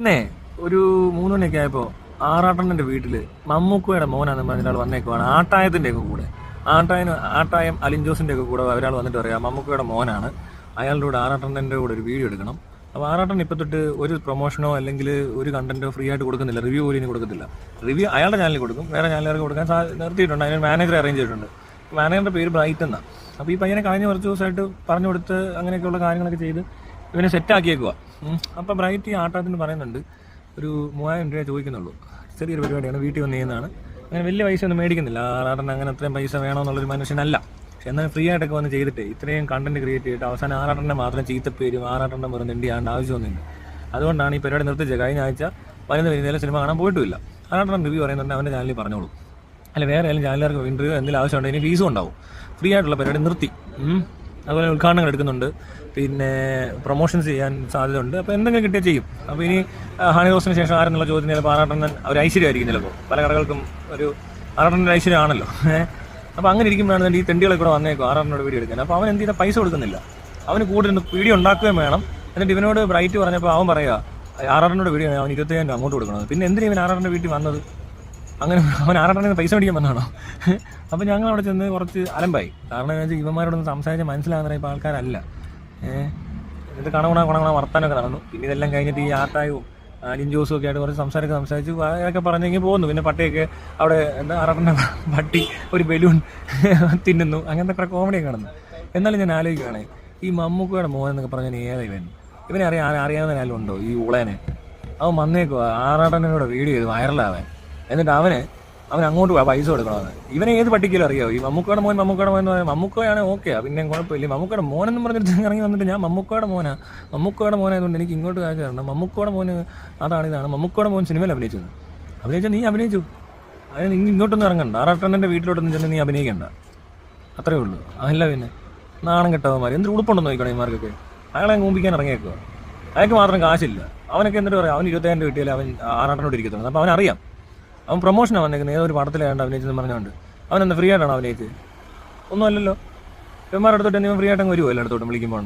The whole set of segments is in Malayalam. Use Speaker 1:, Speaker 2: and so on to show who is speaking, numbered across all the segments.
Speaker 1: പിന്നെ ഒരു 3 മണിയൊക്കെ ആയപ്പോൾ ആറാട്ടണ്ണന്റെ വീട്ടില് മമ്മൂക്കയുടെ മോനാന്ന് പറഞ്ഞ ഒരാൾ വന്നേക്കുവാണ്. ആട്ടായത്തിന്റെ ഒക്കെ കൂടെ ആട്ടായം അലിൻ ജോസിന്റെ ഒക്കെ കൂടെ ഒരാൾ വന്നിട്ട് പറയാം മമ്മൂക്കയുടെ മോനാണ്, അയാളുടെ കൂടെ ആറാട്ടണ്ണന്റെ കൂടെ ഒരു വീഡിയോ എടുക്കണം. അപ്പോൾ ആറാട്ടൻ ഇപ്പം തൊട്ട് ഒരു പ്രൊമോഷനോ അല്ലെങ്കിൽ ഒരു കണ്ടന്റോ ഫ്രീ ആയിട്ട് കൊടുക്കുന്നില്ല, റിവ്യൂ പോലും ഇനി കൊടുക്കത്തില്ല. റിവ്യൂ അയാളുടെ ചാനലിൽ കൊടുക്കും, വേറെ ചാനലുകാർക്ക് കൊടുക്കാൻ നിർത്തിയിട്ടുണ്ട്. അതിന് മാനേജർ അറേഞ്ച് ചെയ്തിട്ടുണ്ട്. മാനേജറിന്റെ പേര് ബ്രൈറ്റ് എന്നാണ്. അപ്പോൾ ഈ പയ്യനെ കഴിഞ്ഞ കുറച്ച് ദിവസമായിട്ട് പറഞ്ഞു കൊടുത്ത് അങ്ങനെയൊക്കെയുള്ള കാര്യങ്ങളൊക്കെ ചെയ്ത് ഇവനെ സെറ്റാക്കിയേക്കുക. അപ്പോൾ ബ്രൈറ്റ് ഈ ആട്ടാത്തിന് പറയുന്നുണ്ട് ഒരു 3000 രൂപ ചോദിക്കുന്നുള്ളൂ, ചെറിയൊരു പരിപാടിയാണ്, വീട്ടിൽ വന്ന് ചെയ്യുന്നതാണ്, അങ്ങനെ വലിയ പൈസ ഒന്നും മേടിക്കുന്നില്ല. ആറാട്ടൻ അങ്ങനെ അത്രയും പൈസ വേണമെന്നുള്ളൊരു മനുഷ്യനല്ല. പക്ഷെ എന്നാലും ഫ്രീ ആയിട്ടൊക്കെ വന്ന് ചെയ്തിട്ട് ഇത്രയും കണ്ടന്റ് ക്രിയേറ്റ് ചെയ്തിട്ട് അവസാനം ആറാട്ടൻ്റെ മാത്രം ചീത്തപ്പേരും ആറാട്ടൻ്റെ വെറും തെണ്ടിയാണ്ട് ആവശ്യമൊന്നുമില്ല. അതുകൊണ്ടാണ് ഈ പരിപാടി നിർത്തിച്ചത്. കഴിഞ്ഞ ആഴ്ച 11 വരുന്നതിലെ സിനിമ കാണാൻ പോയിട്ടുമില്ല. ആറാട്ടൻ റിവ്യൂ പറയുന്നുണ്ട് അവൻ്റെ ചാനലിൽ പറഞ്ഞോളൂ, അല്ല വേറെ ഏതെങ്കിലും ചാനലുകാർക്ക് ഇൻ്റർവ്യൂ എന്തെങ്കിലും ആവശ്യമുണ്ട്, ഇനി ഫീസും ഉണ്ടാവും. ഫ്രീ ആയിട്ടുള്ള പരിപാടി നിർത്തി. അതുപോലെ ഉദ്ഘാടനങ്ങൾ എടുക്കുന്നുണ്ട്, പിന്നെ പ്രൊമോഷൻസ് ചെയ്യാൻ സാധ്യതയുണ്ട്. അപ്പോൾ എന്തെങ്കിലും കിട്ടിയാൽ ചെയ്യും. അപ്പോൾ ഇനി ഹണി റോസിന് ശേഷം ആരെന്നുള്ള ചോദ്യത്തിന് ചിലപ്പോൾ ആറാട്ടൻ ഒരു ഐശ്വര്യമായിരിക്കും, ചിലപ്പോൾ പല കടകൾക്കും ഒരു ആറാട്ടൻ്റെ ഐശ്വര്യമാണല്ലോ. അപ്പോൾ അങ്ങനെ ഇരിക്കുമ്പോഴാണ് ഈ തെണ്ടികളെ കൂടെ വന്നേക്കും ആറാട്ടനോട് വീഡിയോ എടുക്കാൻ. അപ്പോൾ അവൻ എന്ത് ചെയ്താൽ പൈസ കൊടുക്കുന്നില്ല, അവന് കൂടുതൽ വീഡിയോ ഉണ്ടാക്കുകയും വേണം. എന്നിട്ട് ഇവനോട് ബ്രൈറ്റ് പറഞ്ഞപ്പോൾ അവൻ പറയുക ആറാട്ടനോട് വീഡിയോ അവൻ 25,000 രൂപ അങ്ങോട്ട് കൊടുക്കണത്. പിന്നെ എന്തിനാ ഇവൻ ആറാട്ടൻ്റെ വീട്ടിൽ വന്നത്? അങ്ങനെ അവൻ ആറാട്ടനെ പൈസ മേടിക്കാൻ വന്നതാണോ? അപ്പോൾ ഞങ്ങൾ അവിടെ ചെന്ന് കുറച്ച് അലമ്പായി. കാരണം എന്താ വെച്ചാൽ ഇവന്മാരോടൊന്ന് സംസാരിച്ച് മനസ്സിലാകുന്ന ഇപ്പോൾ ആൾക്കാരല്ല. എന്നിട്ട് കണകുണ വർത്താനൊക്കെ നടന്നു. പിന്നെ ഇതെല്ലാം കഴിഞ്ഞിട്ട് ഈ ആട്ടായും അലിൻ ജോസും ഒക്കെ ആയിട്ട് കുറച്ച് സംസാരിച്ച് അതൊക്കെ പറഞ്ഞെങ്കിൽ പോകുന്നു. പിന്നെ പട്ടിയൊക്കെ അവിടെ എന്താ ആറാട്ടൻ്റെ പട്ടി ഒരു ബലൂൺ തിന്നുന്നു, അങ്ങനത്തെ കുറെ കോമഡിയൊക്കെ കാണുന്നു. എന്നാലും ഞാൻ ആലോചിക്കുകയാണെ ഈ മമ്മൂക്കയുടെ മോൻ എന്നൊക്കെ പറഞ്ഞാൽ ഏതാ ഇവനെ അറിയാവുന്ന ആരും ഉണ്ടോ? ഈ ഉളേനെ അവൻ വന്നേക്കുവാ ആറാട്ടനോട് വീഡിയോ ചെയ്ത് വൈറലാവാൻ. എന്നിട്ട് അവൻ അങ്ങോട്ട് പൈസ കൊടുക്കണമെന്ന്. ഇവനെ ഏത് പട്ടിക്കലും അറിയാമോ? ഈ മമ്മൂക്കയുടെ മോൻ എന്ന് പറഞ്ഞാൽ മമ്മൂക്കയാണ് ഓക്കെ, പിന്നെ കുഴപ്പമില്ല. മമ്മൂക്കയുടെ മോനെന്ന് പറഞ്ഞിട്ട് ഇറങ്ങി വന്നിട്ട് ഞാൻ മമ്മൂക്കയുടെ മോനായതുകൊണ്ട് എനിക്ക് ഇങ്ങോട്ട് കാര്യം തരണം, മമ്മൂക്കയുടെ മോന് ഇതാണ് മമ്മൂക്കയുടെ മോൻ സിനിമയിൽ അഭിനയിച്ചാൽ നീ അഭിനയിച്ചു, അതിന് നീ ഇങ്ങോട്ടൊന്നും ഇറങ്ങണ്ട, ആറാട്ടണ്ണൻ്റെ വീട്ടിലോട്ടൊന്നും ചെന്ന് നീ അഭിനയിക്കണ്ട, അത്രേ ഉള്ളൂ. അതല്ല പിന്നെ നാണം കെട്ടവന്മാർ എന്തൊരു ഉടുപ്പുണ്ടെന്ന് നോക്കണം ഇമാർക്കൊക്കെ. അയാളെ കൂമ്പിക്കാൻ ഇറങ്ങിയേക്കുക, അയാൾക്ക് മാത്രം കാശില്ല. അവനൊക്കെ എന്നിട്ട് പറയാം അവൻ 25,000 രൂപ കിട്ടിയാൽ അവൻ ആറാട്ടനോട് ഇരിക്കത്തുള്ളൂ. അപ്പോൾ അവനറിയാം അവൻ പ്രൊമോഷനാണ് വന്നേക്കുന്നത്, ഏതൊരു പടത്തിലാണ്ട് അഭിനയിച്ചെന്ന് പറഞ്ഞുകൊണ്ട്. അവൻ എന്താ ഫ്രീ ആയിട്ടാണോ അഭിനയിച്ചത്? ഒന്നും അല്ലല്ലോ. ഇവന്മാരുടെ അടുത്തോട്ട് എന്തെങ്കിലും ഫ്രീ ആയിട്ടങ്ങ് വരുമോ എല്ലായിടത്തോട്ടും വിളിക്കുമ്പോൾ?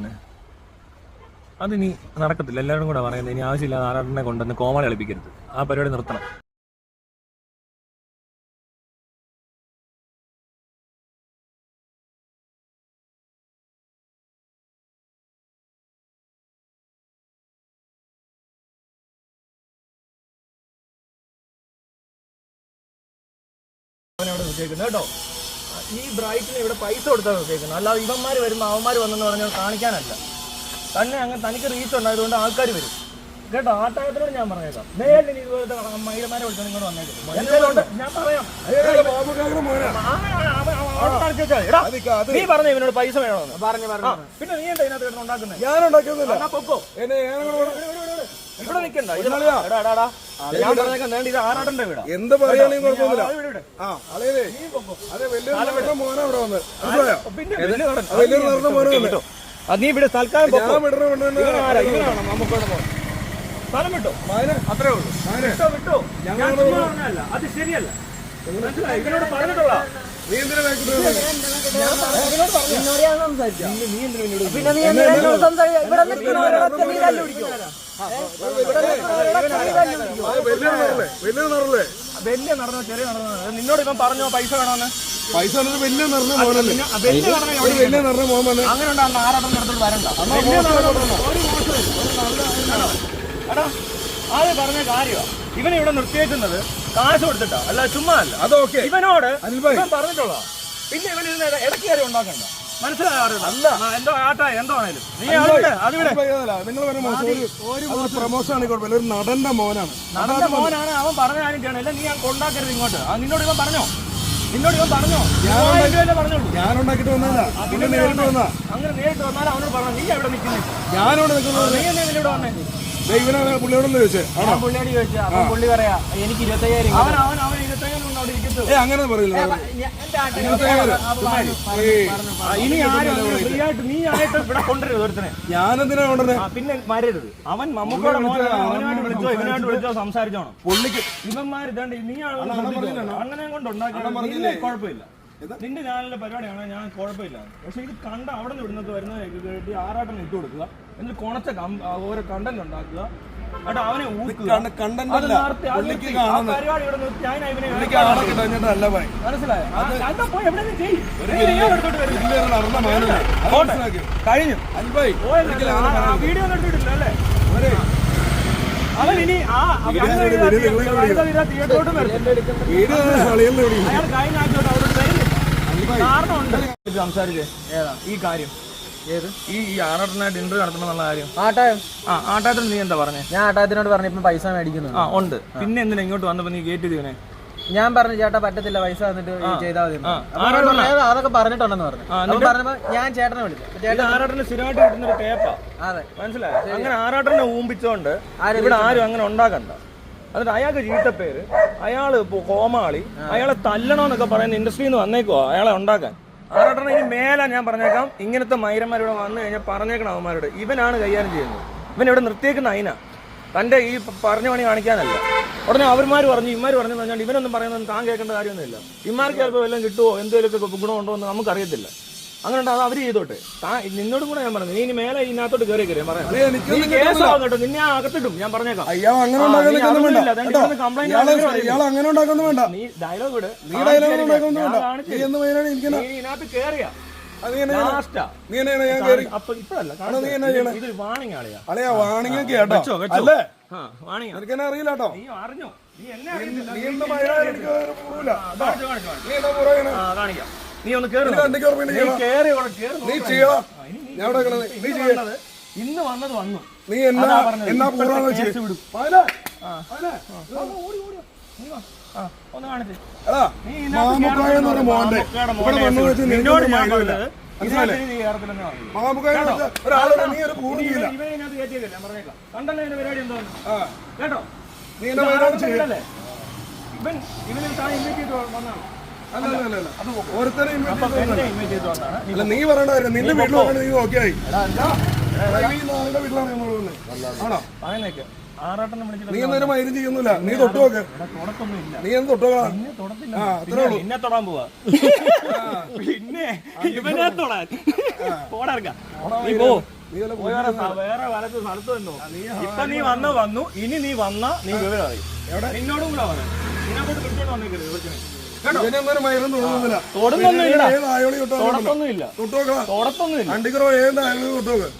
Speaker 1: അത് ഇനി നടക്കത്തില്ല. എല്ലാവരും കൂടെ പറയുന്നത് ഇനി ആവശ്യമില്ലാതെ ആറാട്ടനെ കൊണ്ടുവന്ന് കോമാളി കളിപ്പിക്കരുത്, ആ പരിപാടി നിർത്തണം. അവനവിടെ വെച്ചേക്കുന്നത് കേട്ടോ. ഈ ബ്രൈറ്റിന് ഇവിടെ പൈസ കൊടുത്താണ് വെച്ചേക്കുന്നത്, അല്ലാതെ ഇവന്മാർ വരുമ്പോൾ അവന്മാർ വന്നെന്ന് പറഞ്ഞാൽ കാണിക്കാനല്ല. തന്നെ അങ്ങനെ തനിക്ക് റീച്ച് ഉണ്ടായതുകൊണ്ട് ആൾക്കാർ വരും കേട്ടോ. ആട്ടായത്തിനോട് ഞാൻ പറഞ്ഞേക്കാം, നേരിട്ട് നീ ഇതുപോലത്തെ മൈലമാരെ വിളിച്ചാൽ നിങ്ങോട്ട് വന്നേക്കും. ഞാൻ പറയാം, നീ പറഞ്ഞ ഇവനോട് പൈസ വേണമെന്ന് പിന്നെ നീ എന്താ ഇതിനകത്ത് ഉണ്ടാക്കുന്നത്? ഞാൻ ഉണ്ടാക്കുന്നില്ല, പൊക്കോ. ഇവിടെ നിൽക്കണ്ട, ഞാൻ പറഞ്ഞേക്കാം വേണ്ട, ഇത് ആറാട്ടന്റെ വീടാ. എന്ത് പറയുകയാണെങ്കിൽ നീ ഇവിടെ തൽക്കാലം നമുക്കോടെ പോകാം. സ്ഥലം വിട്ടോ, അത്രേ ഉള്ളൂ. വിട്ടോ, അത് ശരിയല്ല. ഇവനോട് പറഞ്ഞിട്ടുള്ള നീ എന്തിനാ വലിയ നടന്നോ ചെറിയ നടന്നോ? നിന്നോട് ഇവൻ പറഞ്ഞോ പൈസ വേണമെന്ന്? പൈസ വലിയ നടന്ന മോനല്ലേ, വലിയ നടന്ന മോൻ. അങ്ങനെ ഉണ്ടാകുന്ന ആറാട്ടം നടത്തോട് വരണ്ട. എടാ ആദ്യം പറഞ്ഞ കാര്യമാണ്, ഇവനെ ഇവിടെ നിർത്തിയേക്കുന്നത് കാശ് കൊടുത്തിട്ടാ, അല്ല ചുമ്മാ അല്ല. അതൊക്കെ ഇവനോട് ഇവൻ പറഞ്ഞിട്ടുള്ള. പിന്നെ ഇവൻ ഇടയ്ക്ക് കാര്യം ഉണ്ടാക്കണ്ട, മനസ്സിലായോ? അല്ല എന്തോ ആട്ടാ എന്തോ ആണേലും നീ പ്രമോഷൻ ഒരു നടന്റെ മോനാണ് അവൻ പറഞ്ഞ കാര്യമാണ്. അല്ല നീ ഞാൻ കൊണ്ടാക്കരുത് ഇങ്ങോട്ട്. നിന്നോട് ഇവൻ പറഞ്ഞോ? ഞാൻ ഉണ്ടാക്കിട്ട് വന്നതല്ല, പിന്നെ നേരിട്ട് വന്നാ. അങ്ങനെ നേരിട്ട് വന്നാൽ അവനോട് പറഞ്ഞു നീ എവിടെ നിൽക്കുന്നത്? ഞാനോട് നിൽക്കുന്നത്. നീ എന്നെ ഇവിടെ വന്നേ? ഇവനാണ് പുള്ളിയോടൊന്ന് ചോദിച്ചത്. പുള്ളിയോട് ചോദിച്ചു, അപ്പൊ പുള്ളി പറയാ എനിക്ക് 25,000. അവൻ 25,000 കൊണ്ട് അവിടെ ഇരിക്കത്തു. അങ്ങനെ പറയില്ല. ഇനി ഫ്രീ ആയിട്ട് നീ ആയിട്ട് ഇവിടെ കൊണ്ടുവരുത് ഒരുത്തനെ. ഞാനെന്തിനാ കൊണ്ടുവരുന്നത്? പിന്നെ വരരുത്. അവൻ മമ്മൂക്കോടെ അവനായിട്ട് വിളിച്ചോ ഇവനായിട്ട് വിളിച്ചോ സംസാരിച്ചോണം. പുള്ളിക്ക് ഇവന്മാർ ഇതാണ്ട് നീ അങ്ങനെ കൊണ്ട് ഉണ്ടാക്കി കുഴപ്പമില്ല. നിന്റെ ചാനലിന്റെ പരിപാടിയാണ്, ഞാൻ കുഴപ്പമില്ല. പക്ഷെ ഇത് കണ്ട അവിടെ നിന്ന് ഇവിടുന്ന് വരുന്നത് ആറാട്ടം ഇട്ട് കൊടുക്കുക, എന്നിട്ട് കുണച്ച ഓരോ കണ്ടന്റ് ഉണ്ടാക്കുക, കേട്ടോ. അവനെ
Speaker 2: കണ്ടല്ല പുള്ളിക്ക് കാണുന്നത് അല്ല പോയി
Speaker 1: മനസ്സിലായോ? കഴിഞ്ഞു. വീഡിയോ എടുത്തിട്ടില്ല അല്ലേ? അവൻ ഇനി തിയേറ്ററോട്ടും അയാൾ കഴിഞ്ഞ ആഴ്ച കാരണമുണ്ട് സംസാരിച്ചേ ഈ കാര്യം. ഏത് ഈ ആറാട്ടനായിട്ട് ഇന്റർവ്യൂ നടത്തണമെന്നുള്ള കാര്യം? ആട്ടായത്തിന് നീ എന്താ പറഞ്ഞേ?
Speaker 3: ഞാൻ ആട്ടായത്തിനോട് പറഞ്ഞു ഇപ്പം പൈസ മേടിക്കുന്നു.
Speaker 1: ഉണ്ട്. പിന്നെ എന്തിനാ ഇങ്ങോട്ട് വന്നപ്പോ നീ കയറ്റി ഇതിനെ?
Speaker 3: ഞാൻ പറഞ്ഞു ചേട്ടാ പറ്റത്തില്ല, പൈസ വന്നിട്ട് ചെയ്താൽ മതി. അതൊക്കെ പറഞ്ഞിട്ടുണ്ടെന്ന് പറഞ്ഞു. പറഞ്ഞപ്പോ ഞാൻ ചേട്ടനെ വിളിച്ചു. ചേട്ടൻ
Speaker 1: ആറാട്ടന് സ്ഥിരമായിട്ട് കിട്ടുന്ന ഒരു ടേപ്പാ.
Speaker 3: അതെ,
Speaker 1: മനസ്സിലായോ? അങ്ങനെ ആറാട്ടനെ ഊമ്പിച്ചോണ്ട് ഇവിടെ ആരും അങ്ങനെ ഉണ്ടാക്കണ്ട. എന്നിട്ട് അയാൾക്ക് ചീത്തപ്പേര്, അയാള് കോമാളി, അയാളെ തല്ലണമെന്നൊക്കെ പറയുന്ന ഇൻഡസ്ട്രിയിൽ നിന്ന് വന്നേക്കോ അയാളെ ഉണ്ടാക്കാൻ. ആറാട്ടനെ ഇനി മേലെ ഞാൻ പറഞ്ഞേക്കാം, ഇങ്ങനത്തെ മൈരന്മാരിവിടെ വന്നു കഴിഞ്ഞാൽ പറഞ്ഞേക്കണം അവന്മാരോട്, ഇവനാണ് കൈകാര്യം ചെയ്യുന്നത്. ഇവൻ ഇവിടെ നിർത്തിയേക്കുന്ന അതിനാ, തൻ്റെ ഈ പറഞ്ഞ പണി കാണിക്കാനല്ല. ഉടനെ അവന്മാർ പറഞ്ഞു ഇമാർ പറഞ്ഞു പറഞ്ഞാൽ ഇവനൊന്നും പറയുന്നത് താൻ കേൾക്കേണ്ട കാര്യമൊന്നുമില്ല. ഇമാർക്ക് ചിലപ്പോൾ വല്ലതും കിട്ടുമോ എന്തെങ്കിലുമൊക്കെ ഗുണമുണ്ടോ എന്ന് നമുക്കറിയത്തില്ല. അങ്ങനെ ഉണ്ട്, അത് അവർ ചെയ്തോട്ടെ. നിന്നോടും കൂടെ ഞാൻ പറഞ്ഞു, നീ ഇനി മേലെ ഇതിനകത്തോട്ട് കയറി പറയാം. കേട്ടോ, നിന്നെ ഞാൻ അകത്തിട്ടും, ഞാൻ പറഞ്ഞേക്കാം. നീ ഡയലോഗ് ഇട്, ഇതിനകത്ത് കേറിയാ അപ്പൊ ഇപ്പഴല്ല, ഇതൊരു വാണിംഗ് ആളിയാ.
Speaker 2: അറിയില്ല കേട്ടോ,
Speaker 1: നീ അറിഞ്ഞോ? നീ എന്നെ കാണിക്കാം. നീ ഒന്ന് ഇന്ന് വന്നത് വന്നു.
Speaker 2: നീ എന്നാ
Speaker 1: ഒന്ന് കാണിച്ചു. പരിപാടി എന്തോ കേട്ടോ. ഇവന് താൻ ഇൻവൈറ്റ് ചെയ്ത് വന്നാണ്.
Speaker 2: നീ പറയണ്ട നിന്റെ വീട്ടിൽ നീ നോക്കിയായി. നീ എന്നൊരു മൈരും ചെയ്യുന്നില്ല. നീ തൊട്ട് നോക്ക്, നീ എന്ന് തൊട്ടോളാം.
Speaker 1: എന്നെ തൊടാൻ പോവാ, പിന്നെ ഇവനെ തൊടാൻ വേറെ വലത്ത് സ്ഥലത്ത് വന്നോ. ഇപ്പൊ നീ വന്നു, ഇനി നീ വന്നാ നീ വിവരം അറിയും. നിന്നോടും കൂടെ പറയാം. ഇതിനെക്കൊണ്ട് പിടിച്ചോണ്ട് വന്നേക്കരുത്.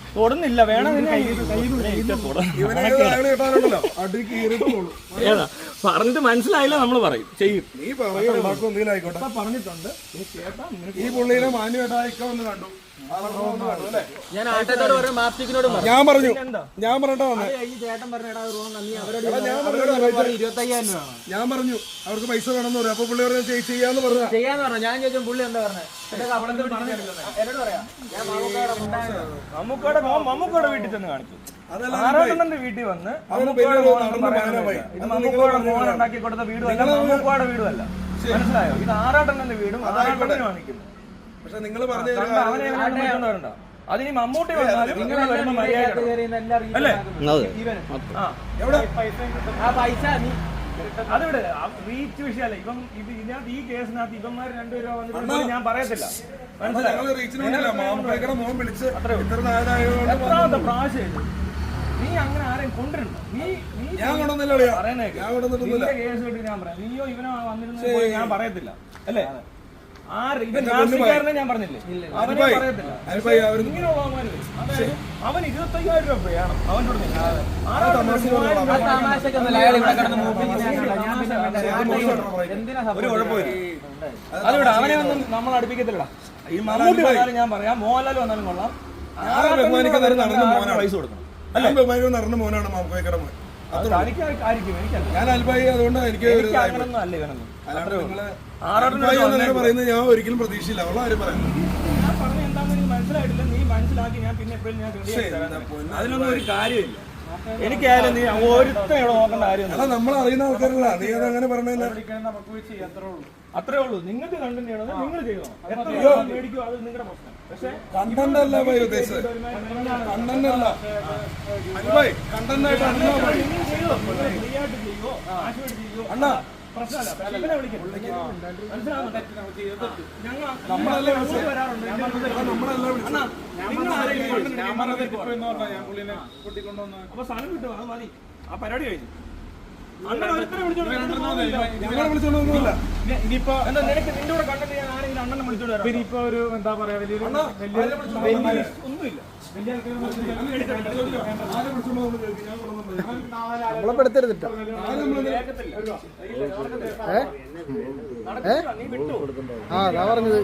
Speaker 1: തൊടുന്നില്ല, വേണം പറഞ്ഞിട്ട് മനസ്സിലായില്ല നമ്മൾ പറയും, ചെയ്യും.
Speaker 2: നീ പറഞ്ഞിട്ടുണ്ട്. ഈ പുള്ളിനെ മാന്യമായിട്ടായിക്കോന്ന് കണ്ടു.
Speaker 3: ഞാൻ ആട്ടത്തോട് പറഞ്ഞു, മാപ്റ്റിക്കിനോട്
Speaker 2: ഞാൻ പറഞ്ഞു, ഞാൻ പറഞ്ഞിട്ടാ
Speaker 3: ചേട്ടൻ പറഞ്ഞു
Speaker 2: ഞാൻ പറഞ്ഞു അവർക്ക് പൈസ വേണമെന്ന് പറഞ്ഞു. അപ്പൊ പുള്ളി പറഞ്ഞു ചെയ്യാന്ന് പറഞ്ഞു.
Speaker 3: ഞാൻ ചോദിച്ചു പുള്ളി എന്താ പറഞ്ഞത്?
Speaker 1: മമ്മൂക്കയുടെ വീട്ടിൽ ചെന്ന് കാണിച്ചു. ആറാട്ടന്റെ വീട്ടിൽ വന്ന് മമ്മൂക്കയുടെ മോൻ ഉണ്ടാക്കി കൊടുത്ത വീടുമല്ല, മമ്മൂക്കയുടെ വീടുമല്ല. മനസ്സിലായോ? ഇത് ആറാട്ടന്റെ വീടും ആറാട്ടനെ കാണിക്കുന്നു.
Speaker 2: പക്ഷെ നിങ്ങൾ പറഞ്ഞ
Speaker 1: അതിന് മമ്മൂട്ടി വന്നാലും നിങ്ങളെ വരുന്ന മര്യാദ അല്ലേ? അതിവിടെ റീച്ച് വിഷയമല്ല. ഇതിനകത്ത് ഈ കേസിനകത്ത് ഇവന്മാർ രണ്ടുപേരും വന്നിട്ട് ഞാൻ പറയത്തില്ല. എത്രാമത്തെ പ്രാവശ്യം നീ അങ്ങനെ ആരെയും കൊണ്ടിരുന്നു? നീ പറയുന്നേ കേസ് കിട്ടി ഞാൻ പറയാം. നീയോ ഇവനോ വന്നിരുന്ന ഞാൻ പറയത്തില്ല അല്ലേ? ഞാൻ പറഞ്ഞില്ലേ, അവനെ പറയത്തില്ല. അവൻ 25,000 രൂപ വേണം അവനോട്. ഒരു കുഴപ്പമില്ല, അതിവിടെ അവനെ ഒന്നും നമ്മൾ അടുപ്പിക്കത്തില്ല. ഈ മമ്മൂട്ടി വന്നാലും ഞാൻ പറയാം, മോഹൻലാൽ വന്നാലും കൊള്ളാം. പൈസ കൊടുക്കണം.
Speaker 2: നടന്ന മോനാണ് മാമ്പേക്കട മോൻ.
Speaker 1: ഞാൻ
Speaker 2: അൽബായി, അതുകൊണ്ട് എനിക്ക്
Speaker 1: അങ്ങനൊന്നും അല്ല ഇവനൊന്നും.
Speaker 2: പറയുന്നത് ഞാൻ ഒരിക്കലും പ്രതീക്ഷയില്ല. അവളെ ആരും പറയുന്നത്
Speaker 1: ഞാൻ പറഞ്ഞ എന്താണെന്ന് എനിക്ക് മനസ്സിലായിട്ടില്ല. നീ മനസ്സിലാക്കി ഞാൻ പിന്നെ എപ്പോഴും ഞാൻ അതിനൊന്നും ഒരു കാര്യമില്ല. എനിക്കായാലും നീ ഒരുത്തം ഇവിടെ നോക്കേണ്ട കാര്യമില്ല.
Speaker 2: നമ്മൾ അറിയുന്ന ആൾക്കാരല്ല. നീ അത് അങ്ങനെ പറഞ്ഞില്ല.
Speaker 1: അത്രേ ഉള്ളൂ. നിങ്ങൾക്ക് കണ്ടന്റ് ചെയ്യണത് നിങ്ങൾ ചെയ്യണം. മേടിക്കും, അത് നിങ്ങളുടെ പ്രശ്നം. പക്ഷെ
Speaker 2: കണ്ടന്റ് അല്ല ഉദ്ദേശിച്ചത്. കണ്ടന്റ് അല്ല കണ്ടന്റ് ആയിട്ട് അണ്ണാ
Speaker 1: പ്രശ്നമല്ല. ഇവനെ വിളിക്കണം. അപ്പൊ സ്ഥലം കിട്ടും, അത് മതി. ആ പരിപാടി കഴിഞ്ഞു. അണ്ണൻ ഒരുത്തനെ വിളിച്ചോണ്ട്
Speaker 2: ഞങ്ങളെ വിളിച്ചോണ്ടൊന്നുമില്ല.
Speaker 1: ഇനിയിപ്പോ എന്താ നിനക്ക് നിന്റെ കൂടെ കണ്ടിട്ട് ഞാൻ ആരെങ്കിലും അണ്ണനെ വിളിച്ചോണ്ട് വരാം.
Speaker 4: ഇനിയിപ്പോ ഒരു എന്താ പറയാ വലിയൊരു
Speaker 1: ഒന്നുമില്ല.
Speaker 3: നമ്മളെ പെടുത്തരുതിട്ടോ. അതാ പറഞ്ഞത്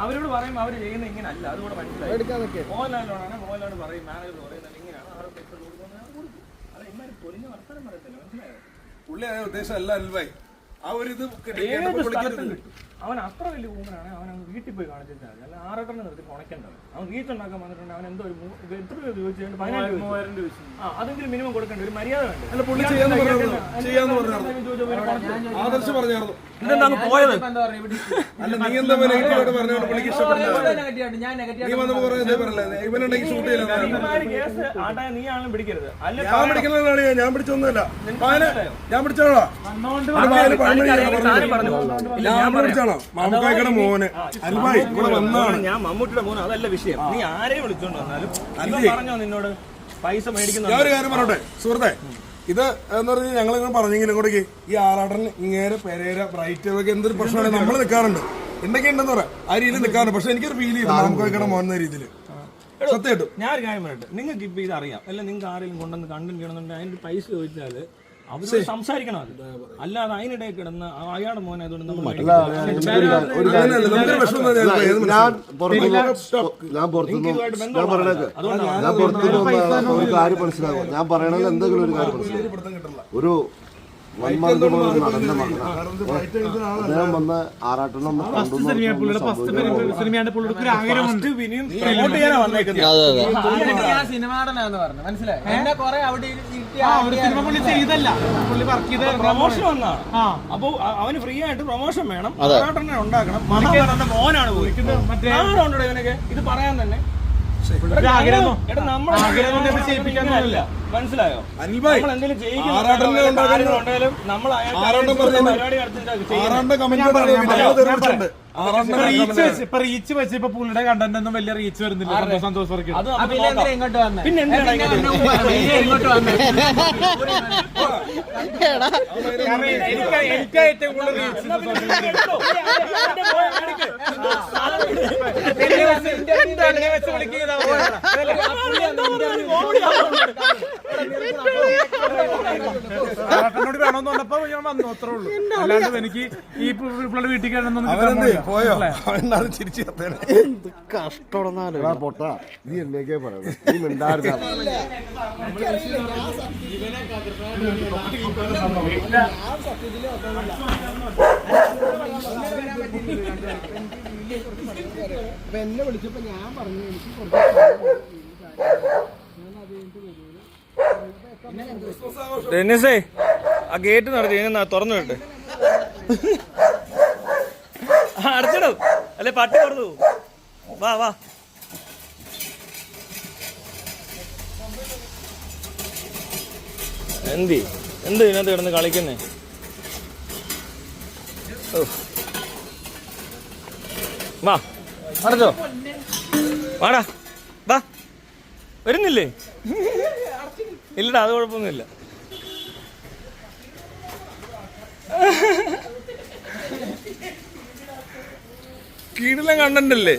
Speaker 1: അവരോട് പറയും അവര് ചെയ്യുന്നത് ഇങ്ങനെ അല്ല, അതുകൂടെ മനസ്സിലായി.
Speaker 3: എടുക്കാൻ നിൽക്കേ.
Speaker 1: മോഹൻലാലിനോടാണ് മോഹൻലാൽ പറയും മാനേജർ പറയുന്നത് ഇങ്ങനെയാണ്, അവരുടെ പൈസ കൊടുക്കുന്നത്. അത് ഇമാര് പൊളിഞ്ഞ വർത്തമാനം പറയത്തില്ല, മനസ്സിലായോ?
Speaker 2: പുള്ളി ആ ഉദ്ദേശം അല്ല അൽവായി. ആ ഒരു ഇത്
Speaker 1: അവൻ അത്ര വലിയ ഊമനാണ്. അവൻ വീട്ടിൽ പോയി കാണിച്ചാൽ അല്ല 6 എണ്ണം നിർത്തി ഉണക്കേണ്ടത്. അവൻ വീട്ടുണ്ടാക്കാൻ വന്നിട്ടുണ്ട്. അവൻ എന്തോ ഒരു എത്ര രൂപ ചോദിച്ചിട്ടുണ്ട്? 10,000 രൂപ. അതെങ്കിലും മിനിമം കൊടുക്കേണ്ട ഒരു മര്യാദ വേണ്ട.
Speaker 2: അല്ല പുള്ളി ചെയ്യാന്ന് പറഞ്ഞു. ആദർശ് പറഞ്ഞായിരുന്നു.
Speaker 1: ഇതെന്താണ് പോയത്?
Speaker 2: അല്ല നീ എന്താ നെഗറ്റീവായിട്ട് പറഞ്ഞോണ്ട് പുള്ളിക്ക് ഇഷ്ടപ്പെട്ടില്ല. നീ വന്നപ്പോ പറഞ്ഞേ പറഞ്ഞല്ലേ ഇവനുണ്ടെങ്കിൽ ഷൂട്ട് ചെയ്യില്ല.
Speaker 1: ആട്ടായ നീ ആണെങ്കിലും പിടിക്കരുത്. അല്ല
Speaker 2: ഞാൻ പിടിക്കുന്നതാണ്. ഞാൻ പിടിച്ചൊന്നുമല്ല. ഞാൻ പിടിച്ചോളാ. ഞാൻ പിടിച്ചാണോ മാമുക്കായ്ക്കടെ മോന് അൽവായി ഇവിടെ വന്നാണ്.
Speaker 1: ഞാൻ മമ്മൂട്ടിയുടെ മോന്, അതല്ല വിഷയം. നീ ആരെയും വിളിച്ചോണ്ട് വന്നാലും പറഞ്ഞോ നിന്നോട് പൈസ മേടിക്കുന്ന.
Speaker 2: ഞാൻ ഒരു കാര്യം പറയട്ടെ സുഹൃത്തെ, ഇത് എന്ന് പറഞ്ഞാൽ ഞങ്ങൾ ഇങ്ങനെ പറഞ്ഞെങ്കിലും ഇങ്ങോട്ടേക്ക് ഈ ആറാട്ടന് ഇങ്ങേരെ പെരേര ബ്രൈറ്റ് ഒക്കെ എന്തൊരു പ്രശ്നമാണ്. നമ്മൾ നിൽക്കാറുണ്ട്, എന്തൊക്കെ ഉണ്ടെന്ന് പറയാം, ആ രീതിയിൽ നിൽക്കാറുണ്ട്. പക്ഷെ എനിക്കൊരു ഫീൽ ചെയ്തു മാമുക്കായ്ക്കടെ മോൻ എന്ന രീതിയിൽ. സത്യമായിട്ടും
Speaker 1: ഞാൻ ഒരു കാര്യം പറയട്ടെ, നിങ്ങൾക്ക് ഇപ്പൊ ഇത് അറിയാം അല്ല, നിങ്ങൾക്ക് ആരെങ്കിലും കൊണ്ടുവന്ന് കണ്ടന്റ് ചെയ്യണമെന്നുണ്ടെങ്കിൽ അതിന്റെ പൈസ ചോദിച്ചാല് അവര് സംസാരിക്കണം. അത് അല്ലാതെ അതിനിടെ കിടന്ന് അയാളുടെ മോനെ അതുകൊണ്ട് നമ്മൾ
Speaker 5: ഒരു കാര്യം മനസ്സിലാകും. ഞാൻ പറയണത് എന്തെങ്കിലും ഒരു കാര്യം മനസ്സിലാവും. ഒരു 1 month നടന്ന മകനാണ് അദ്ദേഹം വന്ന് ആറാട്ടെണ്ണം
Speaker 3: സിനിമാടനാന്ന് പറഞ്ഞു, മനസ്സിലായി. എന്നെ കുറെ അവിടെ
Speaker 1: പ്രൊമോഷൻ വന്നാണ്. അപ്പൊ അവന് ഫ്രീ ആയിട്ട് പ്രൊമോഷൻ വേണം, ആറാട്ടെണ്ണ ഉണ്ടാക്കണം. മഹാഭാരതന്റെ മോനാണ് പോയി ആരുണ്ടോ ഇവനൊക്കെ ഇത് പറയാൻ തന്നെ. മനസ്സിലായോ? നമ്മൾ എന്തെങ്കിലും ചെയ്യിക്കുന്നുണ്ടെങ്കിലും നമ്മൾ
Speaker 4: റീച്ച് വെച്ച് ഇപ്പൊ പുള്ളിയുടെ കണ്ടന്റ് ഒന്നും വലിയ റീച്ച് വരുന്നില്ല. സന്തോഷ് വർക്കി
Speaker 3: ഇങ്ങോട്ട് വന്നേ.
Speaker 1: പിന്നെ
Speaker 3: ഇങ്ങോട്ട് വന്നേ.
Speaker 4: എനിക്ക് ഏറ്റവും കൂടുതൽ റീച്ച് വെച്ച് വിളിക്കുന്ന ആറാട്ടനോട് വേണമെന്ന് പറഞ്ഞപ്പോ ഞാൻ വന്നു, അത്രേ ഉള്ളൂ. അല്ലാണ്ട് എനിക്ക് ഈ പിള്ളേരുടെ വീട്ടിൽ കിടന്നൊന്നും
Speaker 2: പോയോ തിരിച്ചു
Speaker 5: എന്ത് കഷ്ടമാണെന്നാ പൊട്ടാ നീ എന്നേക്കേ പറയുന്നത്. നീ മിണ്ടായിരുന്ന
Speaker 3: എന്നെ വിളിച്ചപ്പോ ഞാൻ പറഞ്ഞു എനിക്ക്
Speaker 1: ഡെന്നിസേ ആ ഗേറ്റ് നടത്തി തുറന്നു വിട്ട് അടച്ചിടും അല്ലെ പട്ടി തുറന്നു. വാ വാ എന്ത് ഇതിനകത്ത് കിടന്ന് കളിക്കുന്നേ? വാ അടച്ചോ, വാടാ വാ. വരുന്നില്ലേ? ഇല്ലടാ അത് കുഴപ്പമൊന്നുമില്ല. കീഴിലും കണ്ടല്ലേ?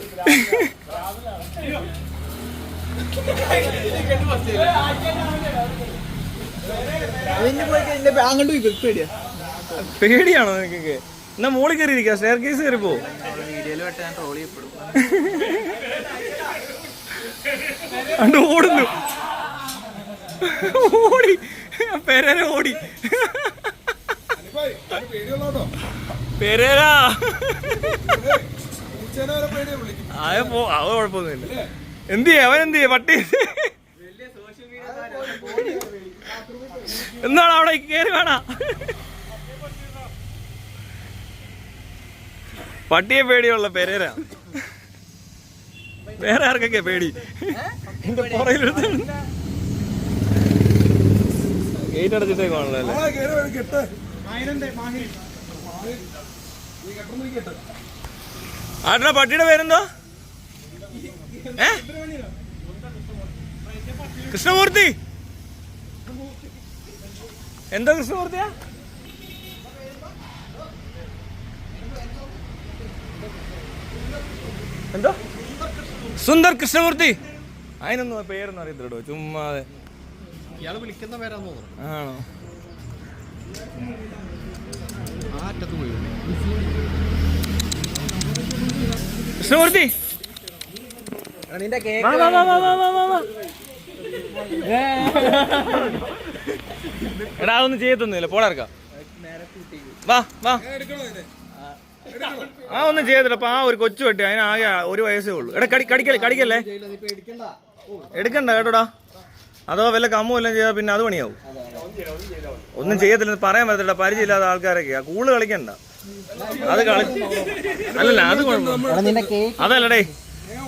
Speaker 1: പേടിയാണോ നിനക്കൊക്കെ? എന്നാ മോളിൽ കയറി ഇരിക്കുക, സ്റ്റെയർ കേസ് കയറി പോ. അണ്ട് ഓടുന്നു, ഓടി പെരേര ഓടി. പെരേരാ അത് കുഴപ്പമൊന്നുമില്ല. എന്ത് ചെയ്യ അവൻ എന്ത് ചെയ്യ പട്ടി എന്താണ് അവിടെ കയറി വേണ? പട്ടിയെ പേടിയുള്ള പെരേര. വേറെ ആർക്കൊക്കെ പേടി? എന്റെ പുറയിലെടുത്ത് ഗേറ്റ് അടച്ചിട്ടേക്കാണല്ലോ അല്ലേ? ആട്ടാ പട്ടിയുടെ പേരെന്തോ? കൃഷ്ണമൂർത്തി എന്താ കൃഷ്ണമൂർത്തിയാ? എന്തോ സുന്ദർ കൃഷ്ണമൂർത്തി. അതിനൊന്നും പേരൊന്നും അറിയത്തില്ലോ, ചുമ്മാതെ.
Speaker 6: ഇയാള് വിളിക്കുന്ന പേരാന്ന് തോന്നുന്നു.
Speaker 1: ആണോ? കൃഷ്ണമൂർത്തി
Speaker 3: നിന്റെ
Speaker 1: വാ വാ വാ വാ വാ വാ വാ വാ. എടാ അതൊന്നും ചെയ്യത്തൊന്നുമില്ല, പോടാർക്കാം. വാ വാ. ആ ഒന്നും ചെയ്യത്തില്ല. അപ്പൊ ആ ഒരു കൊച്ചു പട്ടി, അതിനാകെ 1 വയസ്സേ ഉള്ളൂ. എടാ കടിക്കല്ലേ, എടുക്കണ്ട കേട്ടോടാ. അതോ വല്ല കമ്മും എല്ലാം ചെയ്താൽ പിന്നെ അത് പണിയാവും. ഒന്നും ചെയ്യത്തില്ല, പറയാൻ പറ്റത്തില്ല, പരിചയമില്ലാത്ത ആൾക്കാരൊക്കെയാ. കൂള് കളിക്കണ്ട, അത് അല്ലല്ല, അത് അതല്ലടേ.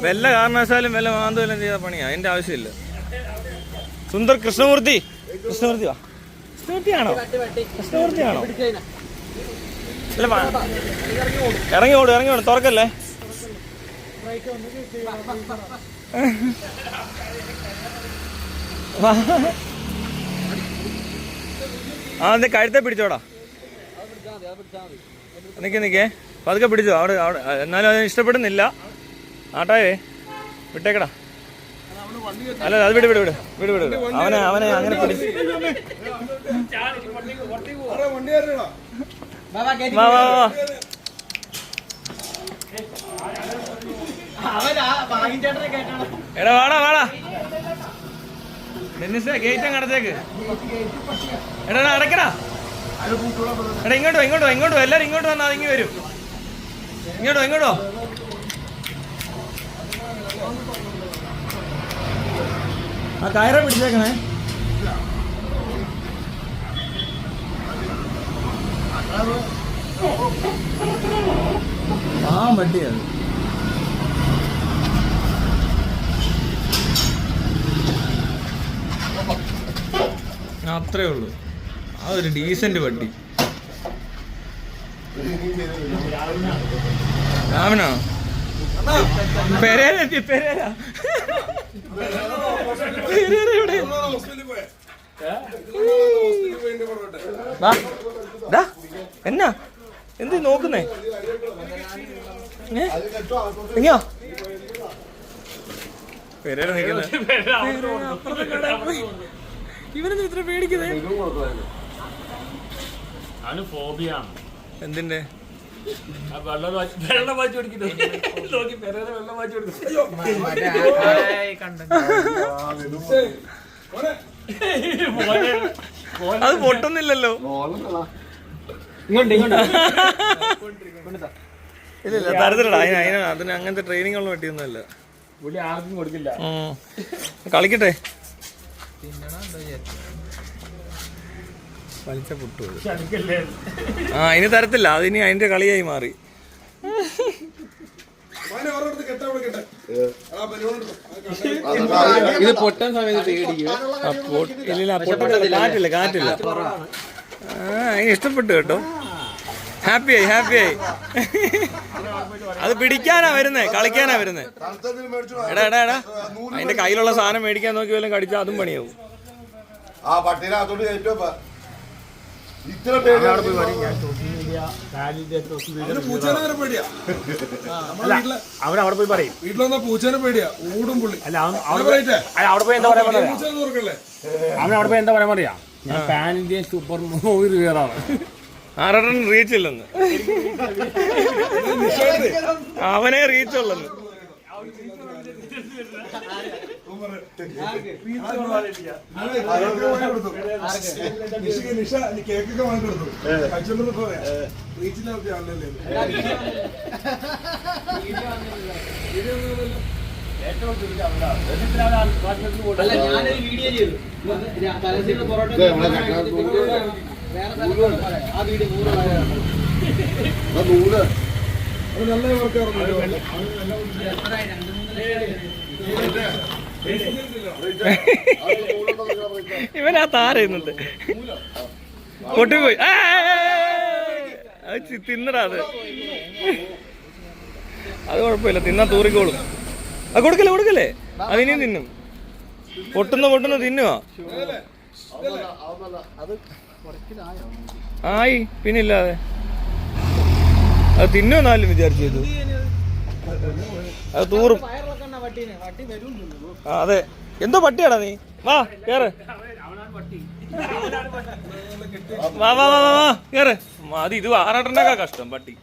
Speaker 1: വല്ല കാരണവശാലും വല്ല മാന്തം എല്ലാം ചെയ്ത പണിയാ, അതിന്റെ ആവശ്യമില്ല. സുന്ദർ കൃഷ്ണമൂർത്തി വാ. കൃഷ്ണമൂർത്തിയാണോ? അല്ല ഇറങ്ങി ഓടും, തുറക്കല്ലേ. ആ എന്ത് കഴുത്തെ പിടിച്ചോടാ. നിക്കേ പതുക്കെ പിടിച്ചോ. അവിടെ എന്നാലും അതിന് ഇഷ്ടപ്പെടുന്നില്ല. ആട്ടായേ വിട്ടേക്കടാ. അല്ല അത് വിട്. അവനെ അങ്ങനെ പിടിച്ച് വാ വാ വാ. എടാ വാടാ ഡെന്നിസേ, ഗേറ്റ് അങ്ങ് അടച്ചേക്ക്. എടാ അടക്കടാ. എടാ ഇങ്ങോട്ടോ എല്ലാരും ഇങ്ങോട്ട് വന്നാൽ അതിങ്ങി വരും. ഇങ്ങോട്ടോ ആ കയറ പിടിച്ചേക്കണേ. ആ മട്ടിയത് അത്രേ ഉള്ളൂ. ആ ഒരു ഡീസന്റ് പട്ടി. രാമനോ? പെരേര എന്നാ എന്ത് നോക്കുന്നേ? എങ്ങോ പെരേര ഇവനൊന്നും ഇത്ര പേടിക്കുന്നേ? എന്തിന്റെ
Speaker 4: വെള്ളം വായിച്ചു കൊടുക്കുന്നു.
Speaker 1: അത് പൊട്ടുന്നില്ലല്ലോ. ഇല്ല തരത്തിലടാ. അതിന് അങ്ങനത്തെ ട്രെയിനിങ് ഉള്ള പറ്റിയൊന്നുമല്ല.
Speaker 4: ആർക്കും കൊടുക്കില്ല.
Speaker 1: കളിക്കട്ടെ. വലിച്ച പൊട്ടു. ആ ഇനി തരത്തില്ല, അതിനി അതിന്റെ കളിയായി മാറി.
Speaker 3: ഇത് പൊട്ടാൻ സമയത്ത്
Speaker 1: കാറ്റില്ല. അതിന് ഇഷ്ടപ്പെട്ടു കേട്ടോ. ഹാപ്പിയായി. അത് പിടിക്കാനാ വരുന്നേ, കളിക്കാനാ വരുന്നേ. എടാ അതിന്റെ കയ്യിലുള്ള സാധനം മേടിക്കാൻ നോക്കി വല്ലതും കടിച്ചാൽ അതും പണിയാവും.
Speaker 4: അവനവിടെ പോയി പറയും.
Speaker 2: വീട്ടിലൊന്നാ പൂച്ചേനെ പേടിയാ, ഓടും പുള്ളി.
Speaker 4: അല്ല അവിടെ പോയി എന്താ പറയാൻ അവനവിടെ പോയി എന്താ പറയാൻ പറയാ, ഞാൻ പാൻ ഇന്ത്യൻ സൂപ്പർ മൂവി റിവ്യൂറാണ്.
Speaker 1: ആറടൻ റീച്ച് ഇല്ലെന്ന്, അവനെ റീച്ച് ഉള്ളെന്ന്.
Speaker 2: നിഷ കേക്കൊക്കെ വാങ്ങിക്കൊടുത്തു. കഴിച്ചോണ്ടെന്ന് പറയാ റീച്ചിലാക്കിയ ആളല്ലേ.
Speaker 3: ഞാനൊരു വീഡിയോ ചെയ്തു. പൊറോട്ട ആ വീഡിയോ 100
Speaker 2: നല്ല
Speaker 1: ഇവനാ താരുന്നുണ്ട്. പൊട്ടിപ്പോയി. അത് തിന്നടാ. അത് കുഴപ്പമില്ല, തിന്നാ തൂറിക്കോളും. അത് കൊടുക്കല്ലേ അതിനെയും തിന്നും. പൊട്ടുന്ന തിന്നുവാ. ആയി പിന്നില്ലാതെ അത് തിന്നുമെന്നാലും വിചാരിച്ചു ചെയ്തു. അത് തൂറും. ആ അതെ, എന്തോ പട്ടിയാടാ നീ. വാ കേറ്, വാ വാ വാ വാ കേറ്. അത് ഇത് ആറാട്ടനൊക്കെ കഷ്ടം പട്ടി.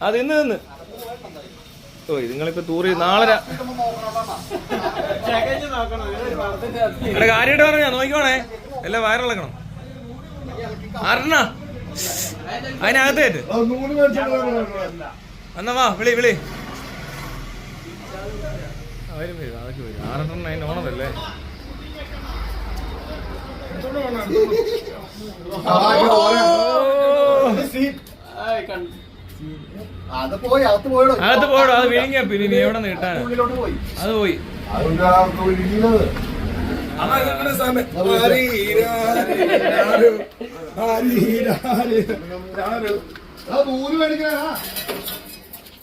Speaker 1: അത് ഇന്ന് ഓ നിങ്ങളിപ്പോ തൂറി നാളെ കാര്യമായിട്ട് പറഞ്ഞാ നോക്കിക്കോണേ, എല്ലാം വയറിളക്കണം. ആറെണ്ണ അതിനകത്ത് കയറ്റ്. എന്നാ വാ വിളി വിളി. അവരും വരും, അതൊക്കെ വരും. ആറെണ്ണം അതിന് ഓണമല്ലേ. അകത്ത് പോയടോ, അത് വിഴുങ്ങിയാ പിന്നെ നീ എവിടെ നിന്ന് കിട്ടാൻ. അത് പോയി.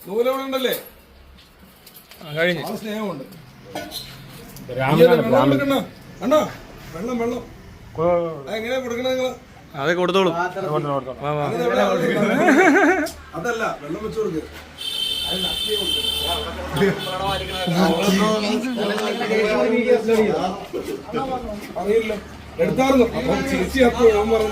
Speaker 2: നൂലവിടെ
Speaker 1: കഴിഞ്ഞു.
Speaker 2: സ്നേഹമുണ്ട്. അണ്ണാ വെള്ളം വെള്ളം എങ്ങനെയാ കൊടുക്കണേ നിങ്ങള്?
Speaker 1: അതെ കൊടുത്തോളൂ.
Speaker 2: അതല്ല വെള്ളം വെച്ചു കൊടുക്കുക. അറിയില്ല എടുത്തായിരുന്നു. അപ്പം ചേച്ചി അപ്പൊ പറഞ്ഞ